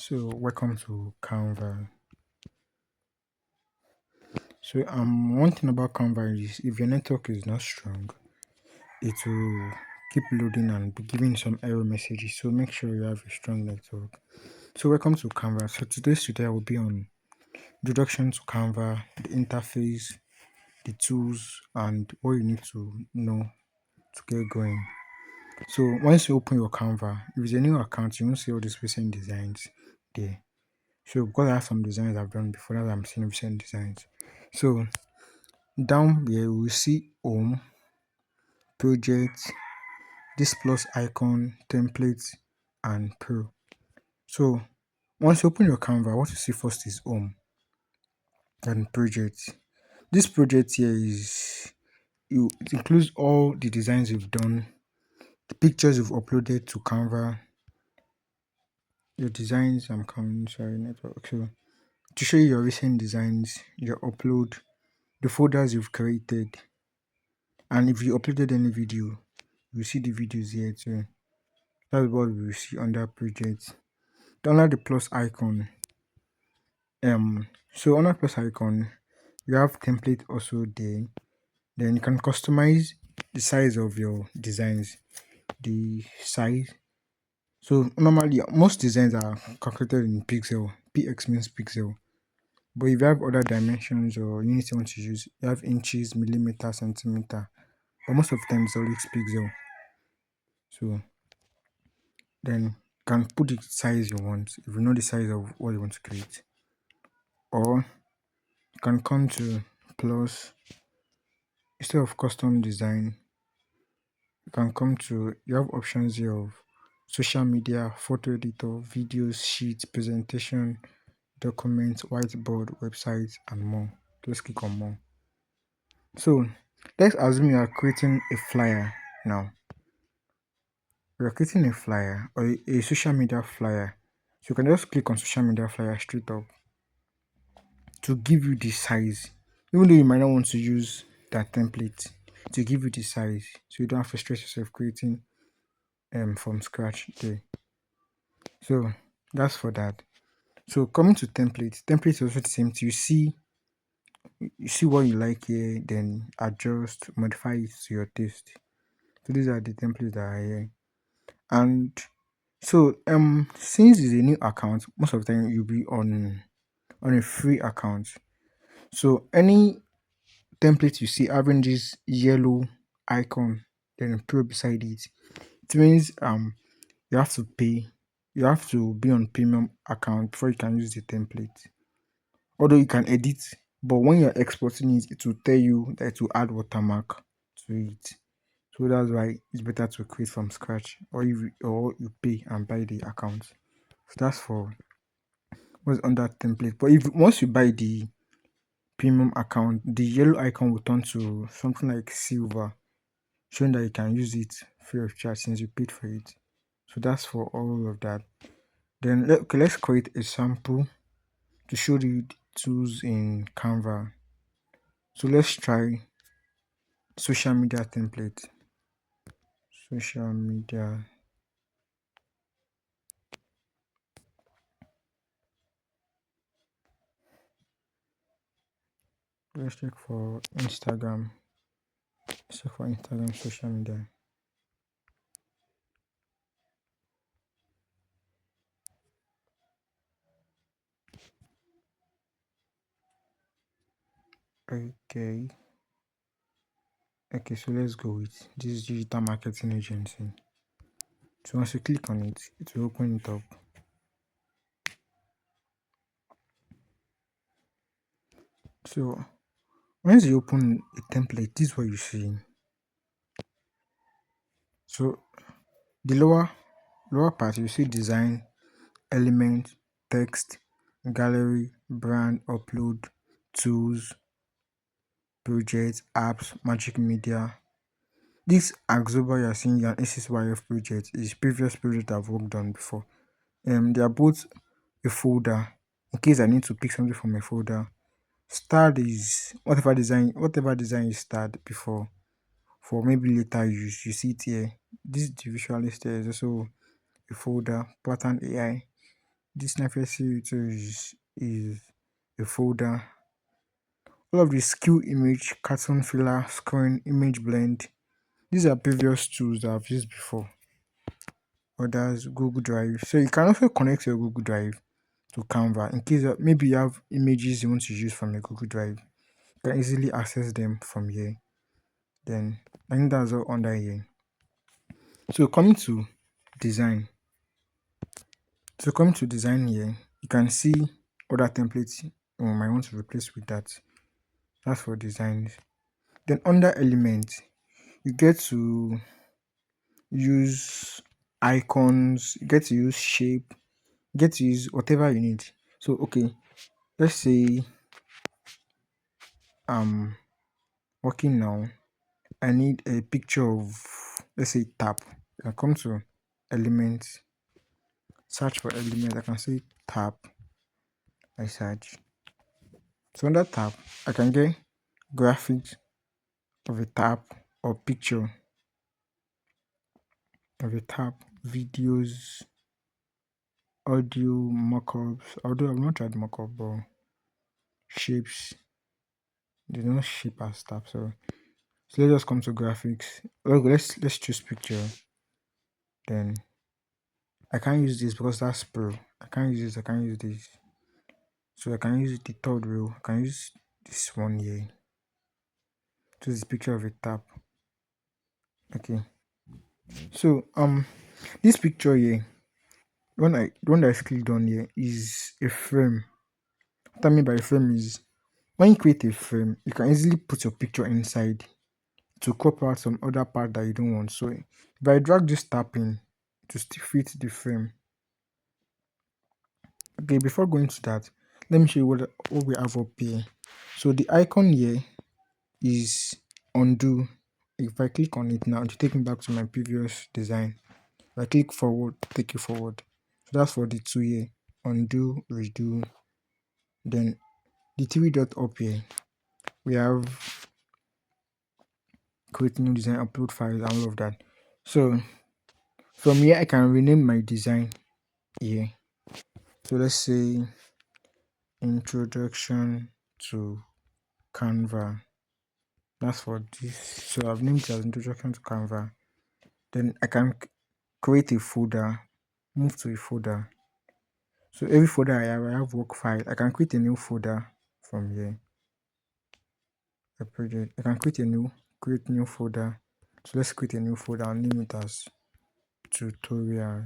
So welcome to Canva. So one thing about Canva is if your network is not strong, it will keep loading and be giving some error messages. So make sure you have a strong network. So welcome to Canva. So today's tutorial will be on introduction to Canva, the interface, the tools, and what you need to know to get going. So once you open your Canva, if it's a new account, you won't see all these recent designs there. So because I have some designs I've done before, that I'm seeing recent designs. So down here we will see home, project, this plus icon, templates, and pro. So once you open your Canva, what you see first is home and project. This project here is it includes all the designs you've done, the pictures you've uploaded to Canva, your designs. I'm coming, sorry, network. So to show you your recent designs, your upload, the folders you've created, and if you uploaded any video, you see the videos here too. That's what we will see under project. Under the plus icon, so under plus icon, you have template also there. Then you can customize the size of your designs, the size. So normally most designs are calculated in pixel. Px means pixel. But if you have other dimensions or units you want to use, you have inches, millimeter, centimeter. But most of the time it's always pixel. So then you can put the size you want if you know the size of what you want to create. Or you can come to plus, instead of custom design, you can come to, you have options here of social media, photo editor, videos, sheets, presentation, documents, whiteboard, websites, and more. Let's click on more. So let's assume you are creating a flyer now. You're creating a flyer or a social media flyer. So you can just click on social media flyer straight up to give you the size, even though you might not want to use that template, to give you the size so you don't have to stress yourself creating from scratch there. So that's for that. So coming to template is also the same. You see what you like here, then adjust, modify it to your taste. So these are the templates that are here. And so since it's a new account, most of the time you'll be on a free account. So any template you see having this yellow icon, then a pro beside it, it means you have to pay. You have to be on premium account before you can use the template. Although you can edit, but when you're exporting it, it will tell you that it will add watermark to it. So that's why it's better to create from scratch, or you pay and buy the account. So that's for what's on that template. But if once you buy the premium account, the yellow icon will turn to something like silver, showing that you can use it free of charge since you paid for it. So that's for all of that. Then okay, let's create a sample to show you the tools in Canva. So let's try social media template. Social media. Let's check for Instagram. Check for Instagram social media. Okay. Okay, so let's go with this digital marketing agency. So once you click on it, it will open it up. So once you open a template, this is what you see. So the lower part you see design, element, text, gallery, brand, upload, tools, projects, apps, magic media. This Axoba you're seeing an ACYF project is previous project I've worked on before. They are both a folder in case I need to pick something from a folder. Start is whatever design you start before for maybe later use. You see it here. This is the visualist here is also a folder, pattern AI. this Snapchat is a folder. All of the skill image, cartoon filler, screen, image blend. These are previous tools that I've used before. Others, Google Drive. So you can also connect your Google Drive to Canva in case that maybe you have images you want to use from your Google Drive. You can easily access them from here. Then I think that's all under here. So coming to design. So coming to design here, you can see other templates you might want to replace with that. That's for designs. Then under elements, you get to use icons, you get to use shape, you get to use whatever you need. So okay, let's say I'm working now. I need a picture of, let's say, tap. I come to elements, search for element. I can say tap. I search. So under tap, I can get graphics of a tap or picture of a tap, videos, audio, mockups. Although I've not tried mockup, but shapes. They don't shape as tap. So let's just come to graphics. Okay, let's choose picture. Then I can't use this because that's pro. I can't use this. I can't use this. So I can use the third row. I can use this one here. So this picture of a tap. Okay. So this picture here, the one that I clicked on here is a frame. What I mean by a frame is when you create a frame, you can easily put your picture inside to crop out some other part that you don't want. So if I drag this tap in to still fit the frame. Okay, before going to that, let me show you what we have up here. So the icon here is undo. If I click on it now, to take me back to my previous design. If I click forward, take you forward. So that's for the two here. Undo, redo. Then the three dot up here, we have create new design, upload files, and all of that. So from here, I can rename my design here. So let's say introduction to Canva. That's for this. So I've named it as introduction to Canva. Then I can create a folder, move to a folder. So every folder I have work file. I can create a new folder from here. A project. I can create new folder. So let's create a new folder and name it as tutorial.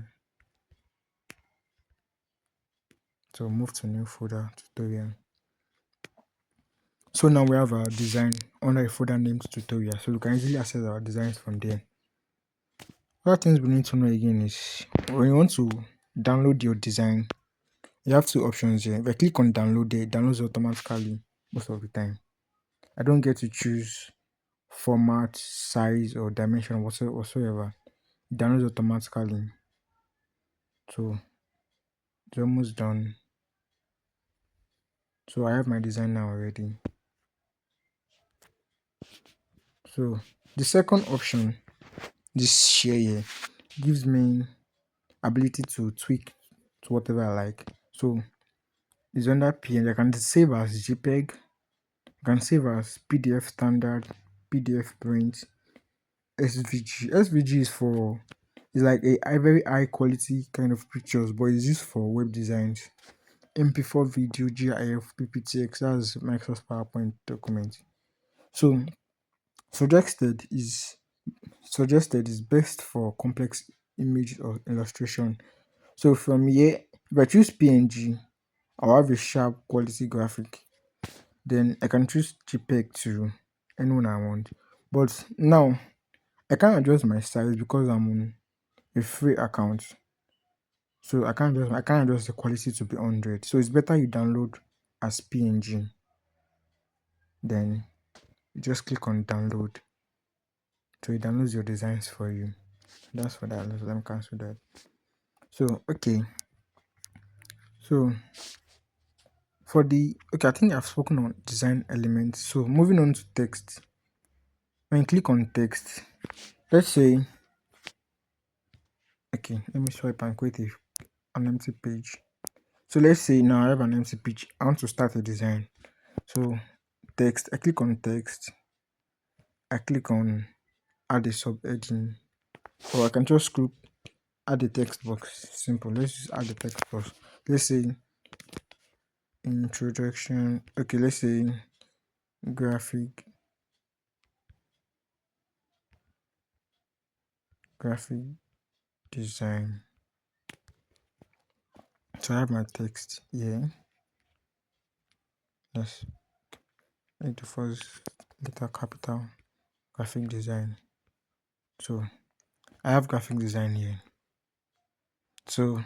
So move to new folder, tutorial. So now we have our design under a folder named tutorial. So we can easily access our designs from there. Other things we need to know again is when you want to download your design, you have two options here. If I click on download, it downloads automatically most of the time. I don't get to choose format, size, or dimension whatsoever. It downloads automatically. So it's almost done. So I have my design now already. So the second option, this share here, gives me ability to tweak to whatever I like. So it's under PNG. I can save as JPEG. I can save as PDF standard, PDF print, SVG. SVG is for it's like a very high quality kind of pictures, but it's used for web designs. MP4 video, GIF, PPTX, that's Microsoft PowerPoint document. So suggested is suggested is best for complex image or illustration. So from here, if I choose PNG, I'll have a sharp quality graphic. Then I can choose JPEG to anyone I want. But now I can't adjust my size because I'm on a free account. So I can't adjust the quality to be 100. So it's better you download as PNG. Then you just click on download. So it downloads your designs for you. That's for that. Let me cancel that. So okay. So I think I've spoken on design elements. So moving on to text. When you click on text, let's say okay, let me swipe and create an empty page. So let's say now I have an empty page. I want to start a design. So text, I click on text, I click on add a subheading, or I can just group add a text box. Simple. Let's just add a text box. Let's say introduction. Okay, let's say graphic graphic design. So I have my text here. Let's make the first letter capital graphic design. So I have graphic design here. So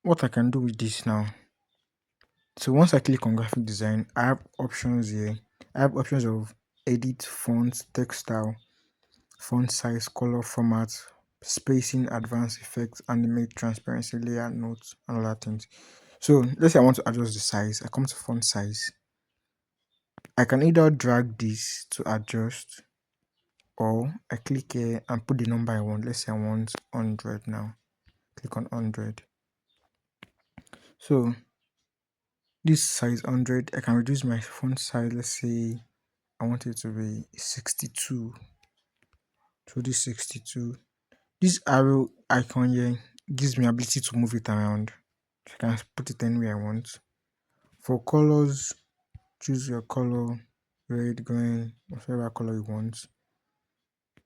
what I can do with this now. So once I click on graphic design, I have options here. I have options of edit, font, text style, font size, color format, spacing, advanced effects, animate, transparency, layer, notes, and other things. So let's say I want to adjust the size. I come to font size. I can either drag this to adjust, or I click here and put the number I want. Let's say I want 100 now. Click on 100. So this size 100, I can reduce my font size. Let's say I want it to be 62. So this 62. This arrow icon here gives me ability to move it around. So I can put it anywhere I want. For colors, choose your color, red, green, whatever color you want.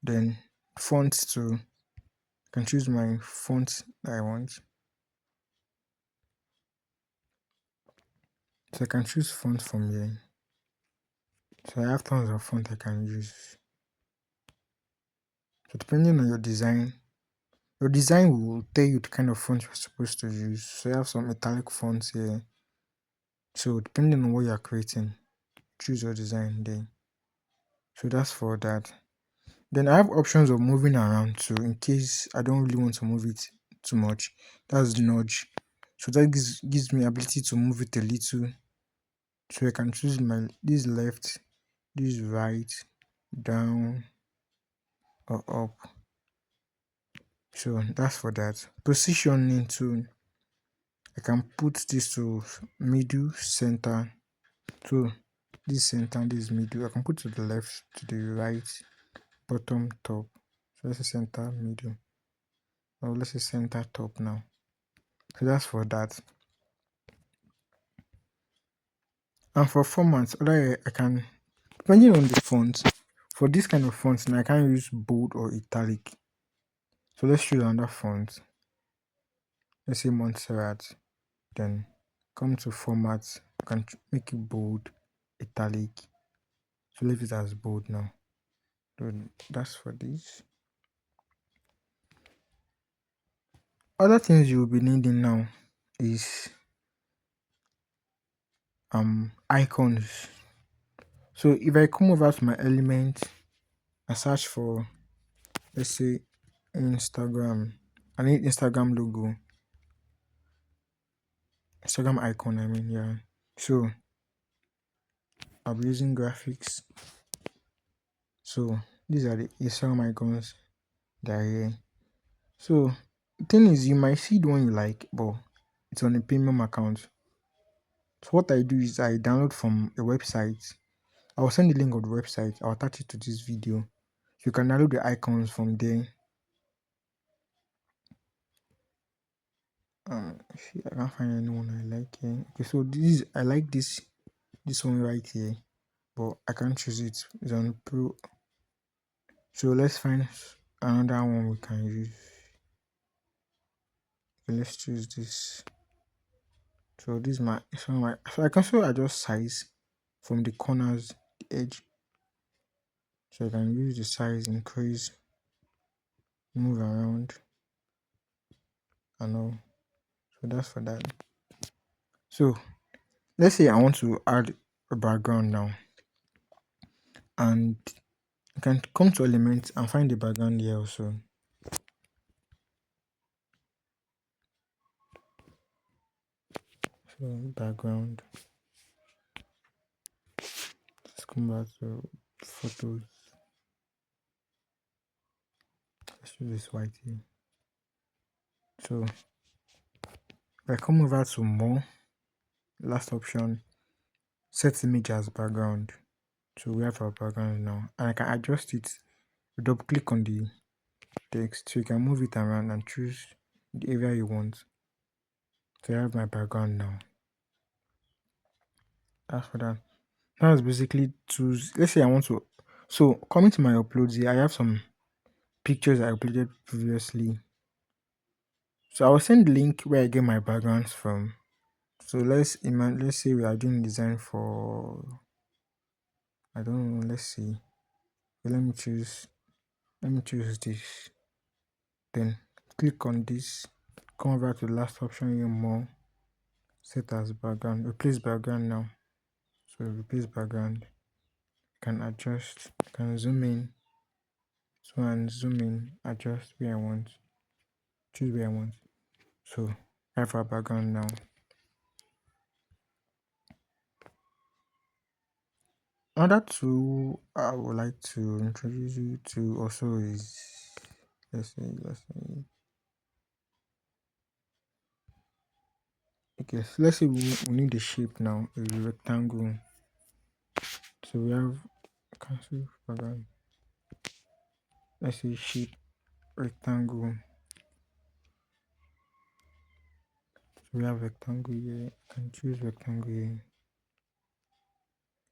Then font too. I can choose my font that I want. So I can choose font from here. So I have tons of font I can use. So depending on your design will tell you the kind of font you're supposed to use. So I have some italic fonts here. So depending on what you're creating, choose your design there. So that's for that. Then I have options of moving around too in case I don't really want to move it too much. That's nudge. So that gives me ability to move it a little. So I can choose my this left, this right, down or up. So that's for that. Positioning too. I can put this to middle, center. So this center, this middle. I can put to the left, to the right, bottom, top. So let's say center, middle. Or let's say center, top now. So that's for that. And for formats, other I can, depending on the font, for this kind of fonts, now I can use bold or italic. So let's choose another font. Let's say Montserrat. Then come to formats. You can make it bold, italic. So leave it as bold now. So that's for this. Other things you will be needing now is icons. So if I come over to my element, I search for, let's say, Instagram. I need Instagram logo, Instagram icon. I mean, yeah. So I'll be using graphics. So these are the Instagram icons that are here. So the thing is, you might see the one you like, but it's on a premium account. So what I do is I download from a website. I will send the link of the website. I'll attach it to this video. You can download the icons from there. See, I can't find anyone I like here. Okay, so this I like this one right here, but I can't choose it. It's on pro. So let's find another one we can use. Okay, let's choose this. So this is so I can also adjust size from the corners, the edge. So I can use the size, increase, move around, and all. So that's for that. So let's say I want to add a background now, and I can come to elements and find the background here also. So background. Let's come back to photos. Let's use this white here. So I come over to more, last option, set image as background. So we have our background now, and I can adjust it. Double click on the text so you can move it around and choose the area you want. So I have my background now. That's for that. That's basically tools. Let's say I want to. So coming to my uploads here, I have some pictures I uploaded previously. So I will send the link where I get my backgrounds from. So let's say we are doing design for, I don't know, let's see. Okay, let me choose this. Then click on this. Come over to the last option here, more. Set as background. Replace background now. So replace background. Can adjust. Can zoom in. So and zoom in. Adjust where I want. Choose where I want. So I have our background now. Another tool I would like to introduce you to also is, let's say okay, so let's say we need the shape now, a rectangle. So we have cancel background. Let's say shape rectangle. So we have rectangle here. Can choose rectangle here.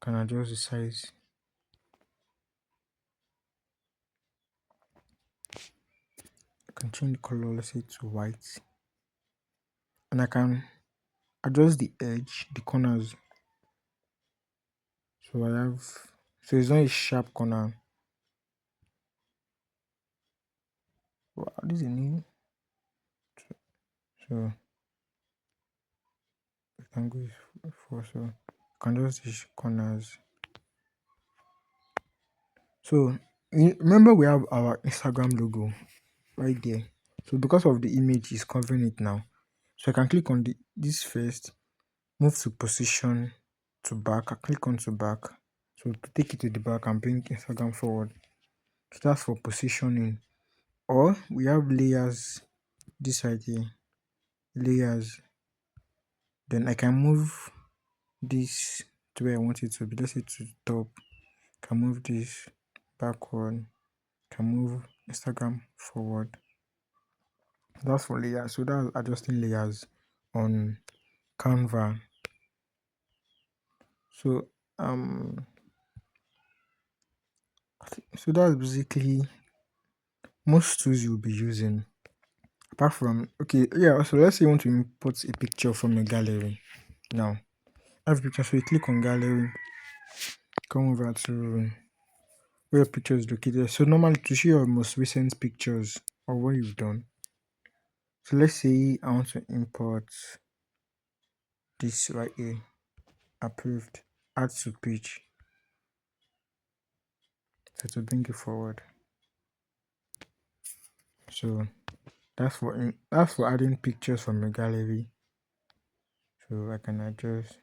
Can adjust the size. I can change the color, let's say to white. And I can adjust the edge, the corners. So I have, so it's not a sharp corner. Wow, this is a new. So rectangle is four, so you can just use corners. So remember we have our Instagram logo right there. So because of the image is covering it now, so I can click on this first, move to position to back. I click on to back, so to take it to the back and bring Instagram forward. So that's for positioning. Or we have layers, this right here, layers. Then I can move this to where I want it to be. Let's say to the top. Can move this backward. Can move Instagram forward. That's for layers. So that's adjusting layers on Canva. So um so that's basically most tools you'll be using. Apart from, okay, yeah, so let's say you want to import a picture from a gallery. Now I have a picture, so you click on gallery, come over to where your picture is located. So normally to show your most recent pictures or what you've done. So let's say I want to import this right here. Approved. Add to page. So to bring it forward. So that's for adding pictures from a gallery. So I can adjust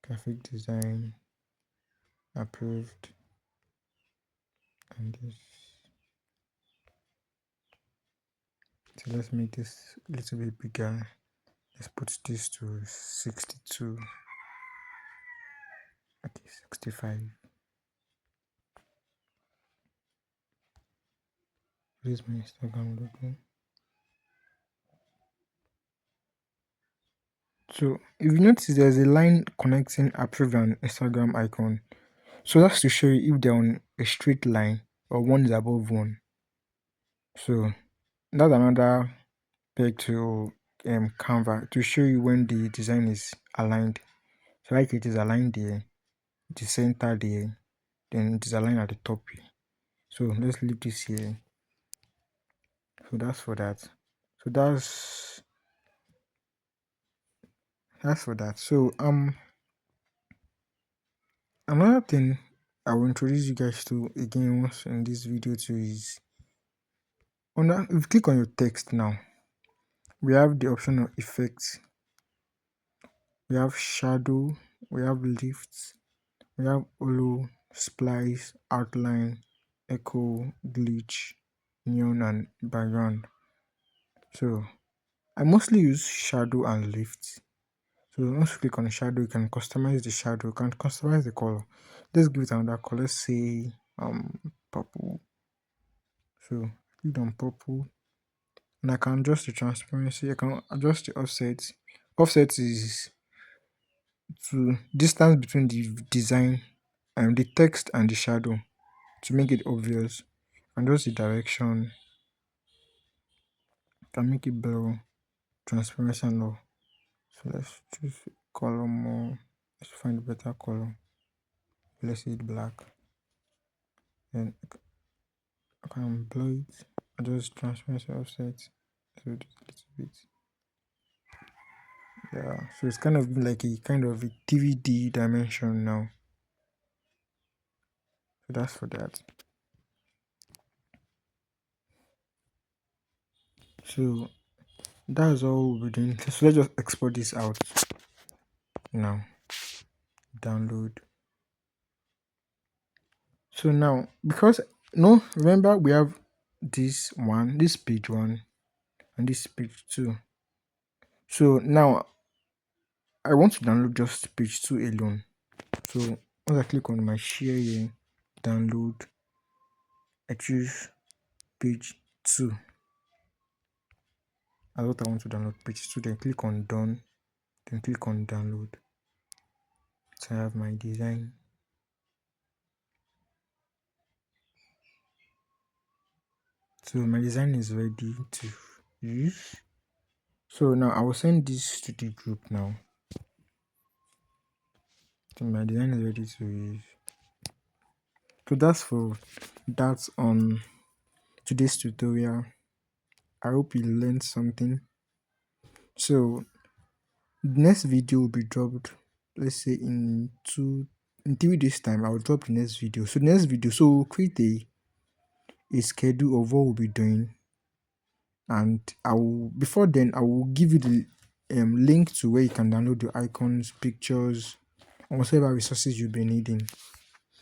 graphic design, approved, and this. So let's make this a little bit bigger. Let's put this to 62. Okay, 65. This is my Instagram logo. So if you notice there's a line connecting approved and Instagram icon. So that's to show you if they're on a straight line or one is above one. So that's another peg to Canva to show you when the design is aligned. So like it is aligned there, the center there, then it is aligned at the top here. So let's leave this here. So that's for that. So that's for that. So another thing I will introduce you guys to again once in this video too is if you click on your text now, we have the option of effects, we have shadow, we have lifts, we have hollow, splice, outline, echo, glitch, neon, and background. So I mostly use shadow and lift. So once you click on the shadow, you can customize the shadow, you can customize the color. Let's give it another color. Let's say purple. So click on purple, and I can adjust the transparency. I can adjust the offset. Offset is to distance between the design and the text and the shadow to make it obvious. And just the direction, can make it blur, transparency and all. So let's choose color more. Let's find a better color. Let's say it black. Then I can blur it. Adjust transparency offset. So just a little bit. Yeah. So it's kind of like a kind of a DVD dimension now. So that's for that. So that's all we're doing. So let's just export this out now. Download. So now, because no, remember we have this page one, and this page two. So now I want to download just page two alone. So once I click on my share here, download, I choose page two as what I want to download. Page two, then click on done, then click on download. So I have my design. So my design is ready to use. So now I will send this to the group now. So my design is ready to use. So that's on today's tutorial. I hope you learned something. So the next video will be dropped, let's say in 3 days time. I'll drop the next video. So the next video, so we'll create a schedule of what we'll be doing, and I will before then I will give you the link to where you can download your icons, pictures, and whatever resources you'll be needing.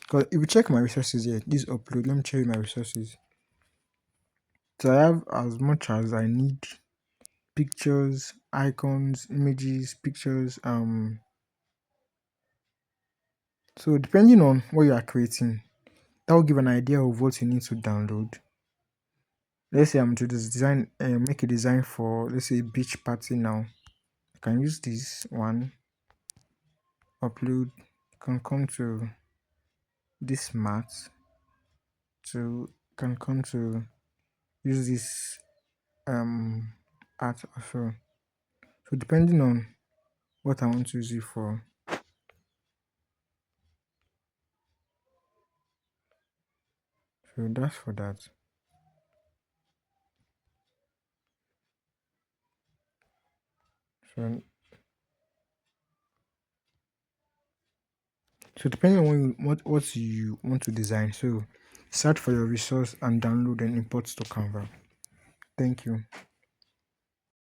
Because if you check my resources here, this upload, let me show you my resources. So I have as much as I need: pictures, icons, images, pictures. So depending on what you are creating, that will give an idea of what you need to download. Let's say I'm to design, make a design for, let's say, beach party now. I can use this one, upload. You can come to this mat to can come to use this art also. So depending on what I want to use it for. So that's for that. So depending on what you want to design, so search for your resource and download and import to Canva. Thank you.